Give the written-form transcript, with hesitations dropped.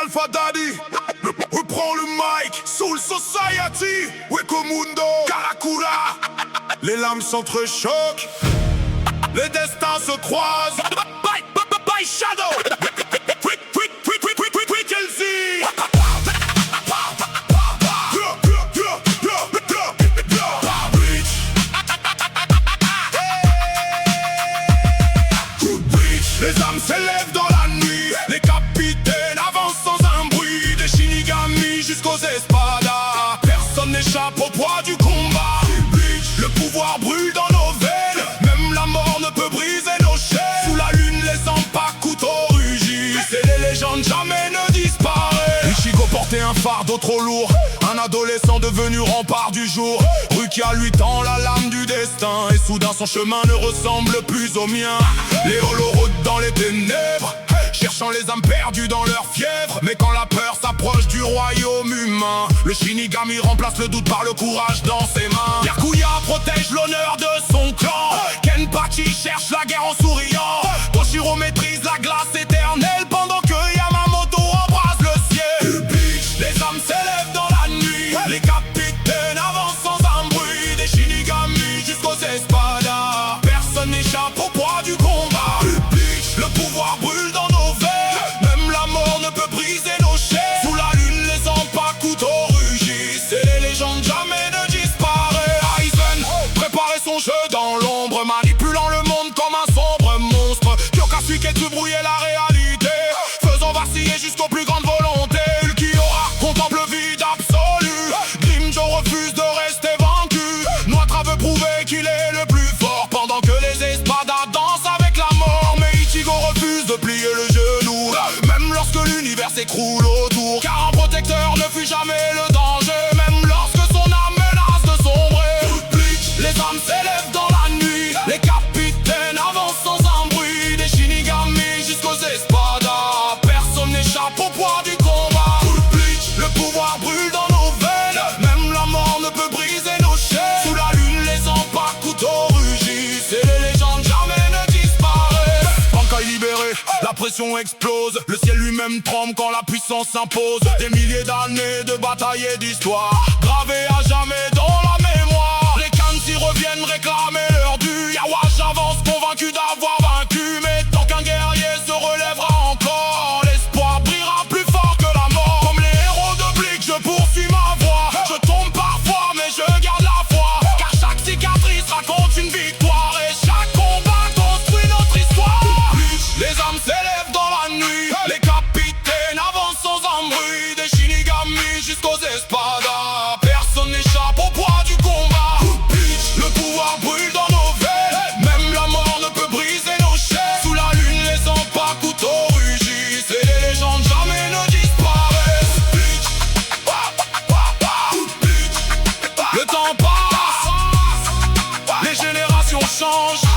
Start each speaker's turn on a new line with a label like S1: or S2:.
S1: Alpha Daddy reprend le mic. Soul Society, Wekomundo, Karakura. Les lames s'entrechoquent, les destins se croisent. By Shadow, Kelsey. Les âmes s'élèvent dans la nuit, les capitaines avancent sans un bruit. Des Shinigami jusqu'aux espadas, personne n'échappe au poids du combat. Le pouvoir brûle dans nos veines, même la mort ne peut briser nos chaînes. Sous la lune, les impacts couteaux rugissent, et les légendes jamais ne disparaissent. Ichigo portait un fardeau trop lourd, un adolescent devenu rempart du jour. Rukia lui tend la lame du destin, et soudain son chemin ne ressemble plus au mien. Les holos rôdent dans les ténèbres, cherchant les âmes perdues dans leur fièvre. Mais quand la peur s'approche du royaume humain, le Shinigami remplace le doute par le courage dans ses mains. Yakuya protège l'honneur de son clan, Kenpachi cherche la guerre en souriant. Toshiro maîtrise la glace éternelle, pendant que Yamamoto embrasse le ciel. Les âmes s'élèvent dans la nuit, les capitaines avancent sans un bruit. Des Shinigami jusqu'aux espadas, personne n'échappe au poids du combat. Le pouvoir brûle dans nos veines, même la mort ne peut briser nos chaînes. Sous la lune, les impacts couteaux rugissent, et les légendes jamais ne disparaissent. Aizen préparait son jeu dans l'ombre, manipulant le monde comme un sombre monstre. Kyokasuke est brouiller la réalité, faisant vaciller jusqu'aux plus grandes volontés. Ulquiorra contemple le vide absolu, Grimjo refuse de rester vaincu. Noitra veut prouver qu'il est le plus fort, pendant que les espadas dansent avec la mort. Mais Ichigo refuse de plier le genou, même lorsque l'univers s'écroule autour. Car un protecteur ne fuit jamais le danger, même lorsque son âme menace de sombrer. Les âmes s'élèvent dans la nuit, les capitaines avancent sans un bruit. Des Shinigami jusqu'aux espadas, personne n'échappe au poids du combat. Le pouvoir brûle dans nos veines, même la mort ne peut briser nos chaînes. Sous la lune, les impacts couteaux rugissent, et les légendes jamais ne disparaissent. Bankai libéré, la pression explose, le ciel lui-même tremble quand la puissance s'impose. Des milliers d'années de batailles et d'histoires, gravées à jamais dans la mémoire. Les Kanji reviennent réclamer leur dû. Yawash avance convaincu d'avoir vaincu, mais tant qu'un guerrier se relèvera encore, l'espoir brillera plus fort que la mort. Comme les héros de Bleach, je poursuis ma voie. Je tombe parfois, mais je garde la foi, car chaque cicatrice raconte une victoire, et chaque combat construit notre histoire. Les âmes s'élèvent dans la nuit, les capitaines avancent sans un bruit. Des Shinigami jusqu'aux espadas, personne n'échappe au poids du combat. Le pouvoir brûle dans nos veines, même la mort ne peut briser nos chaînes. Sous la lune, les impacts couteaux rugissent, et les légendes jamais ne disparaissent. Le temps passe, les générations changent.